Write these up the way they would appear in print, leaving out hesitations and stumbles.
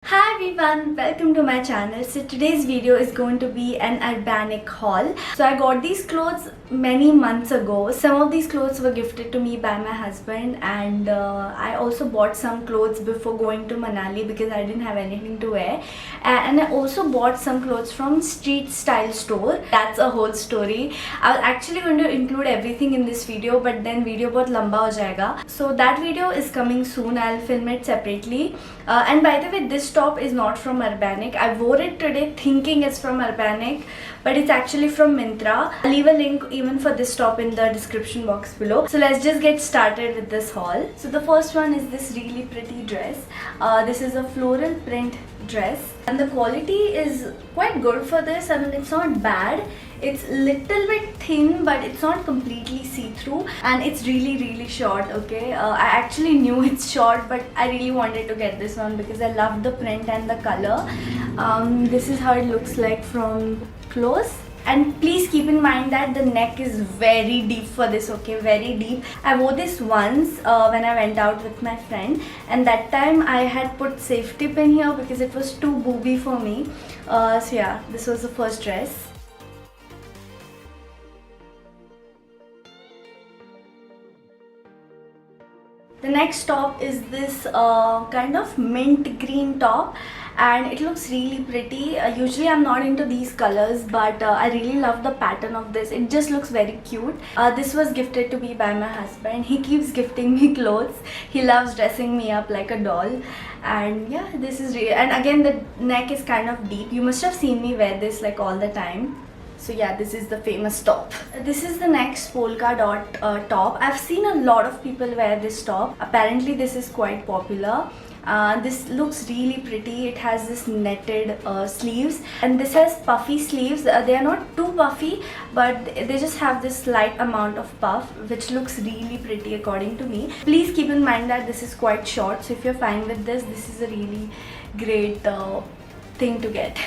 Hi everyone, welcome to my channel. So today's video is going to be an Urbanic haul. So I got these clothes many months ago. Some of these clothes were gifted to me by my husband, and I also bought some clothes before going to Manali because I didn't have anything to wear. And I also bought some clothes from Street Style store. That's a whole story. I was actually going to include everything in this video, but then video bahut lamba ho jayega. So that video is coming soon. I'll film it separately. And by the way, this top is not from Urbanic. I wore it today thinking it's from Urbanic, but it's actually from Myntra. I'll leave a link even for this top in the description box below. So let's just get started with this haul. So the first one is this really pretty dress. This is a floral print dress, and the quality is quite good for this. I mean, it's not bad. It's little bit thin, but it's not completely see-through, and it's really short. Okay, I actually knew it's short, but I really wanted to get this one because I love the print and the color. This is how it looks like from close. And please keep in mind that the neck is very deep for this, okay, very deep. I wore this once when I went out with my friend, and that time I had put safety pin here because it was too booby for me. So yeah, this was the first dress. The next top is this kind of mint green top, and it looks really pretty. Usually I'm not into these colors, but I really love the pattern of this. It just looks very cute. This was gifted to me by my husband. He keeps gifting me clothes. He loves dressing me up like a doll. And yeah, this is really, and again the neck is kind of deep. You must have seen me wear this like all the time. So yeah, this is the famous top. This is the next polka dot top. I've seen a lot of people wear this top. Apparently this is quite popular. This looks really pretty. It has this netted sleeves, and this has puffy sleeves. They are not too puffy, but they just have this slight amount of puff, which looks really pretty according to me. Please keep in mind that this is quite short, so if you're fine with this, this is a really great thing to get.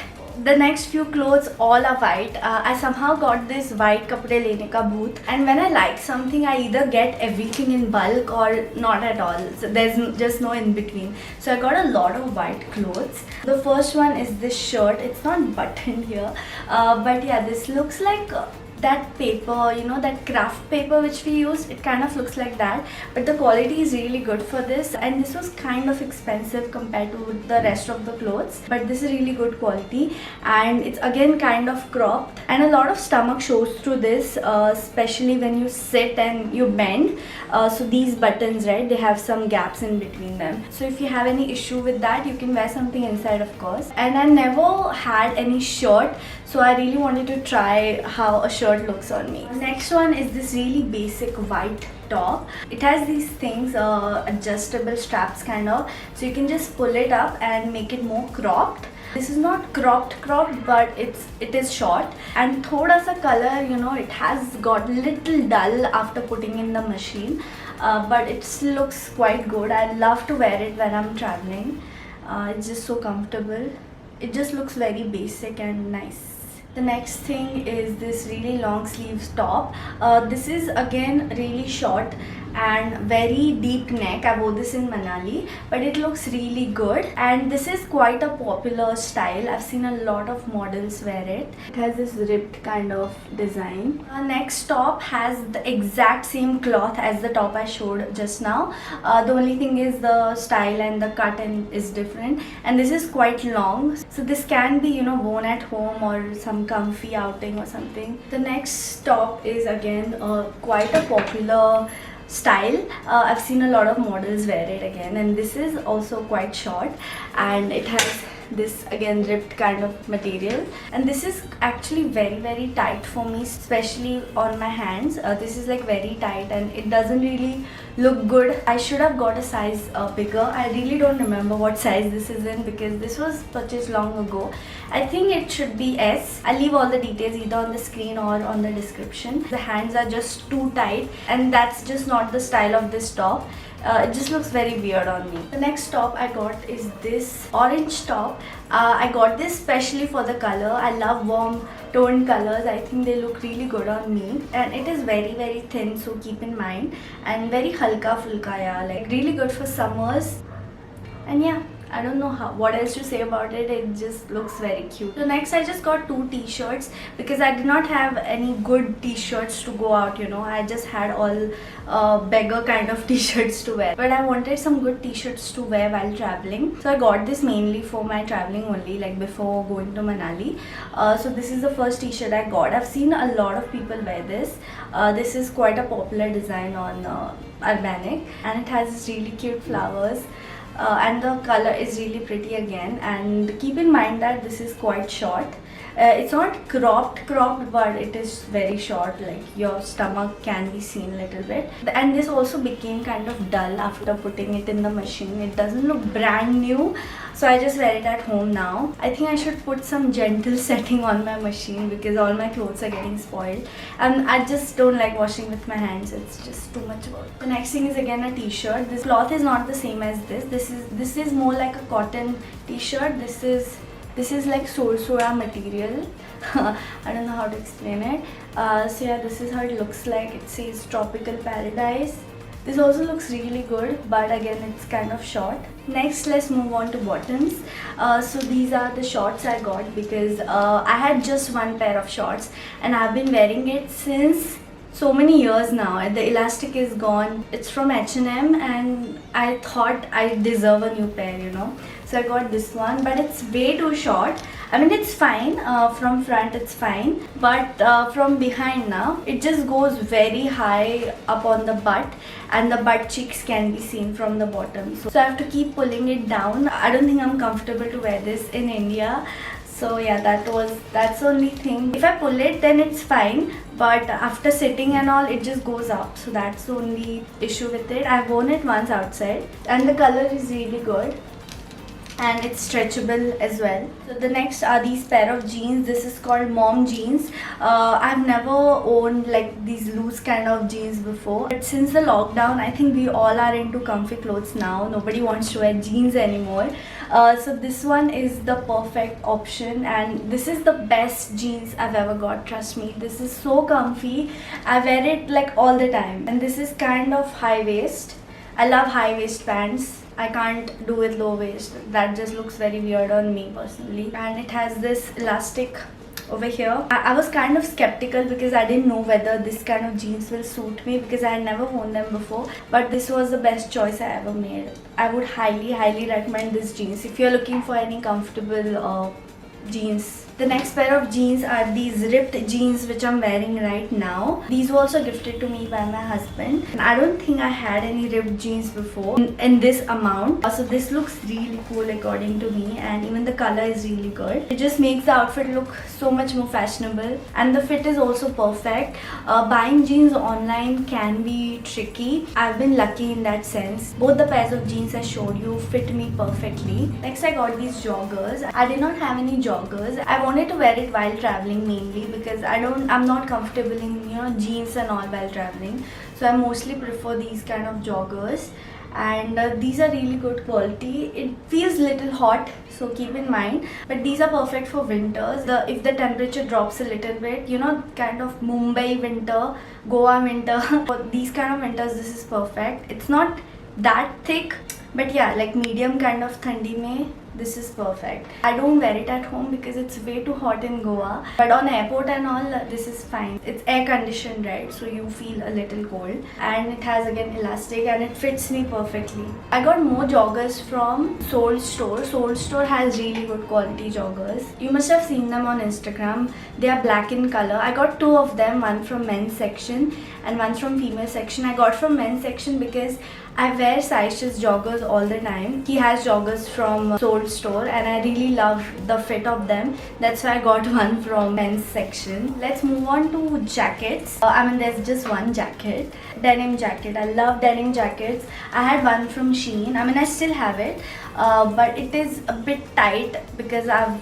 The next few clothes all are white. I somehow got this white kapde lene ka booth, and when I like something, I either get everything in bulk or not at all. So there's just no in between. So I got a lot of white clothes. The first one is this shirt. It's not buttoned here, but yeah, this looks like that paper, you know, that craft paper which we use. It kind of looks like that, but the quality is really good for this, and this was kind of expensive compared to the rest of the clothes, but this is really good quality, and it's again kind of cropped, and a lot of stomach shows through this, especially when you sit and you bend. So these buttons, right, they have some gaps in between them, so if you have any issue with that, you can wear something inside, of course. And I never had any shirt, so I really wanted to try how a shirt looks on me. Next one is this really basic white top. It has these things, adjustable straps kind of, so you can just pull it up and make it more cropped. This is not cropped, but it is short, and thoda sa color, you know, it has got little dull after putting in the machine, but it still looks quite good. I love to wear it when I'm traveling. It's just so comfortable. It just looks very basic and nice. The next thing is this really long sleeves top. This is again really short and very deep neck. I wore this in Manali, but it looks really good, and this is quite a popular style. I've seen a lot of models wear it. It has this ripped kind of design. Next top has the exact same cloth as the top I showed just now. The only thing is the style and the cut is different, and this is quite long, so this can be, you know, worn at home or some comfy outing or something. The next top is again quite a popular style. I've seen a lot of models wear it again, and this is also quite short, and it has this again ripped kind of material, and this is actually very tight for me, especially on my hands. This is like very tight, and it doesn't really look good. I should have got a size bigger. I really don't remember what size this is in because this was purchased long ago. I think it should be S. I'll leave all the details either on the screen or on the description. The hands are just too tight, and that's just not the style of this top. It just looks very weird on me. The next top I got is this orange top. I got this specially for the color. I love warm toned colors. I think they look really good on me, and it is very thin, so keep in mind, and very halka fulka, yeah, like really good for summers. And yeah, I don't know what else to say about it. It just looks very cute. So next I just got 2 t-shirts because I did not have any good t-shirts to go out, you know. I just had all beggar kind of t-shirts to wear. But I wanted some good t-shirts to wear while traveling. So I got this mainly for my traveling only, like before going to Manali. So this is the first t-shirt I got. I've seen a lot of people wear this. This is quite a popular design on Urbanic, and it has this really cute flowers. And the color is really pretty again, and keep in mind that this is quite short. It's not cropped, but it is very short, like your stomach can be seen a little bit. And this also became kind of dull after putting it in the machine. It doesn't look brand new, so I just wear it at home now. I think I should put some gentle setting on my machine because all my clothes are getting spoiled, and I just don't like washing with my hands. It's just too much work. The next thing is again a t-shirt. This cloth is not the same as this. This is more like a cotton t-shirt. This is like soya material. I don't know how to explain it. So yeah, this is how it looks like. It says Tropical Paradise. This also looks really good, but again it's kind of short. Next, let's move on to bottoms. So these are the shorts I got because I had just one pair of shorts and I've been wearing it since so many years now. The elastic is gone. It's from H&M and I thought I deserve a new pair, you know. So I got this one, but it's way too short. I mean, it's fine, from front it's fine, but from behind now, it just goes very high up on the butt, and the butt cheeks can be seen from the bottom. So I have to keep pulling it down. I don't think I'm comfortable to wear this in India. So yeah, that's the only thing. If I pull it, then it's fine, but after sitting and all, it just goes up. So that's the only issue with it. I've worn it once outside, and the color is really good. And it's stretchable as well. So the next are these pair of jeans. This is called mom jeans. I've never owned like these loose kind of jeans before, but since the lockdown, I think we all are into comfy clothes now. Nobody wants to wear jeans anymore. So this one is the perfect option, and this is the best jeans I've ever got. Trust me, this is so comfy. I wear it like all the time, and this is kind of high waist. I love high waist pants. I can't do with low waist. That just looks very weird on me personally. And it has this elastic over here. I was kind of skeptical because I didn't know whether this kind of jeans will suit me because I had never worn them before. But this was the best choice I ever made. I would highly recommend this jeans if you're looking for any comfortable jeans. The next pair of jeans are these ripped jeans which I'm wearing right now. These were also gifted to me by my husband. And I don't think I had any ripped jeans before in this amount. So this looks really cool according to me, and even the color is really good. It just makes the outfit look so much more fashionable, and the fit is also perfect. Buying jeans online can be tricky. I've been lucky in that sense. Both the pairs of jeans I showed you fit me perfectly. Next I got these joggers. I did not have any joggers. I wanted to wear it while traveling mainly because I'm not comfortable in, you know, jeans and all while traveling. So I mostly prefer these kind of joggers, and these are really good quality. It feels little hot, so keep in mind, but these are perfect for winters. If the temperature drops a little bit, you know, kind of Mumbai winter, Goa winter, for these kind of winters this is perfect. It's not that thick, but yeah, like medium kind of thandi mein this is perfect. I don't wear it at home because it's way too hot in Goa, but on airport and all this is fine. It's air conditioned, right, so you feel a little cold, and it has again elastic and it fits me perfectly. I got more joggers from Soul Store. Soul Store has really good quality joggers. You must have seen them on Instagram. They are black in color. I got 2 of them, one from men's section and one from female section. I got from men's section because I wear Saish's joggers all the time. He has joggers from Soul Store and I really love the fit of them. That's why I got one from men's section. Let's move on to jackets. I mean, there's just one jacket. Denim jacket. I love denim jackets. I had one from Shein. I mean, I still have it. But it is a bit tight because I've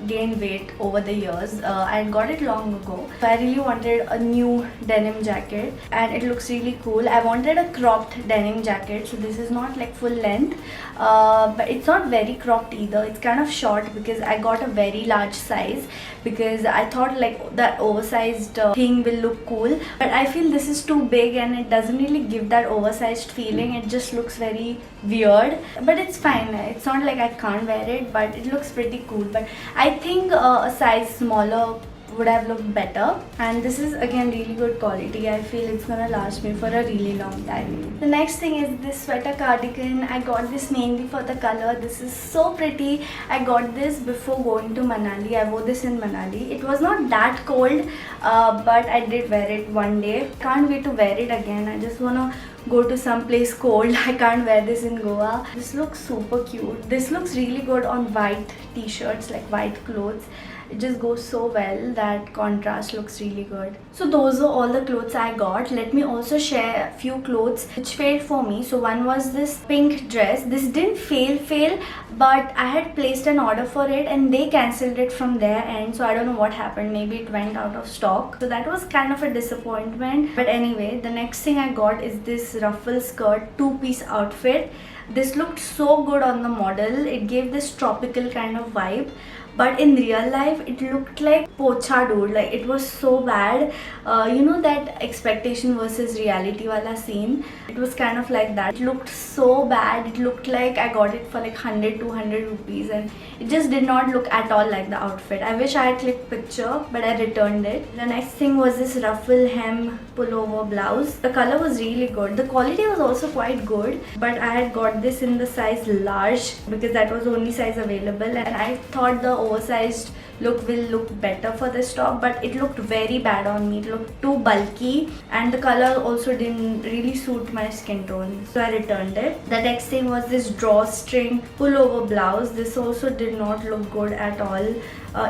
gained weight over the years. I got it long ago. So I really wanted a new denim jacket and it looks really cool. I wanted a cropped denim jacket, so this is not like full length, but it's not very cropped either. It's kind of short because I got a very large size because I thought like that oversized thing will look cool, but I feel this is too big and it doesn't really give that oversized feeling. It just looks very weird, but it's fine. It's not like I can't wear it, but it looks pretty cool. But I think a size smaller would have looked better, and this is again really good quality. I feel it's gonna last me for a really long time. The next thing is this sweater cardigan. I got this mainly for the color. This is so pretty. I got this before going to Manali. I wore this in Manali. It was not that cold, but I did wear it one day. Can't wait to wear it again. I just wanna go to some place cold. I can't wear this in Goa. This looks super cute. This looks really good on white t-shirts, like white clothes. It just goes so well. That contrast looks really good. So those are all the clothes I got. Let me also share a few clothes which failed for me. So one was this pink dress. This didn't fail, but I had placed an order for it and they cancelled it from their end. So I don't know what happened. Maybe it went out of stock. So that was kind of a disappointment. But anyway, the next thing I got is this ruffle skirt 2-piece outfit. This looked so good on the model. It gave this tropical kind of vibe, but in real life it looked like pocha, dude. Like it was so bad. You know that expectation versus reality wala scene? It was kind of like that. It looked so bad. It looked like I got it for like 100-200 rupees and it just did not look at all like the outfit. I wish I had clicked picture, but I returned it. The next thing was this ruffle hem pullover blouse. The color was really good. The quality was also quite good, but I had got this in the size large because that was the only size available, and I thought the oversized look will look better for this top, but it looked very bad on me. It looked too bulky and the color also didn't really suit my skin tone, so I returned it. The next thing was this drawstring pullover blouse. This also did not look good at all.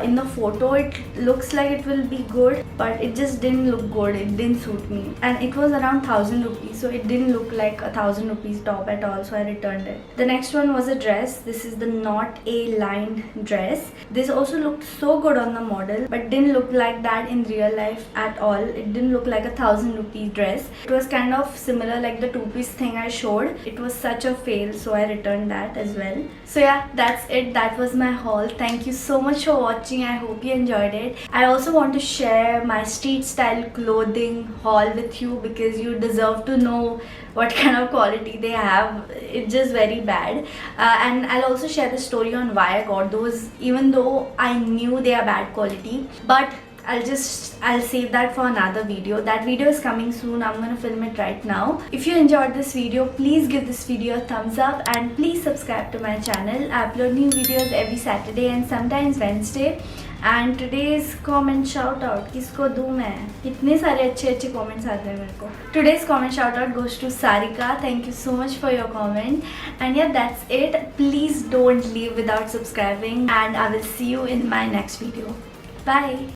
In the photo it looks like it will be good, but it just didn't look good. It didn't suit me, and it was around 1000 rupees, so it didn't look like a 1000 rupees top at all, so I returned it. The next one was a dress. This is the Not A lined dress. This also looked so good on the model, but didn't look like that in real life at all. It didn't look like a 1000 rupee dress. It was kind of similar like the 2-piece thing I showed. It was such a fail, so I returned that as well. So yeah, that's it. That was my haul. Thank you so much for watching. I hope you enjoyed it. I also want to share my street style clothing haul with you because you deserve to know what kind of quality they have. It's just very bad. And I'll also share the story on why I got those, even though I knew they are bad quality. But I'll save that for another video. That video is coming soon. I'm gonna film it right now. If you enjoyed this video, please give this video a thumbs up and please subscribe to my channel. I upload new videos every Saturday and sometimes Wednesday. And today's comment shout out, किसको दूँ मैं? इतने सारे अच्छे comments आते हैं मेरे को. Today's comment shout out goes to Sarika. Thank you so much for your comment. And yeah, that's it. Please don't leave without subscribing, and I will see you in my next video. Bye.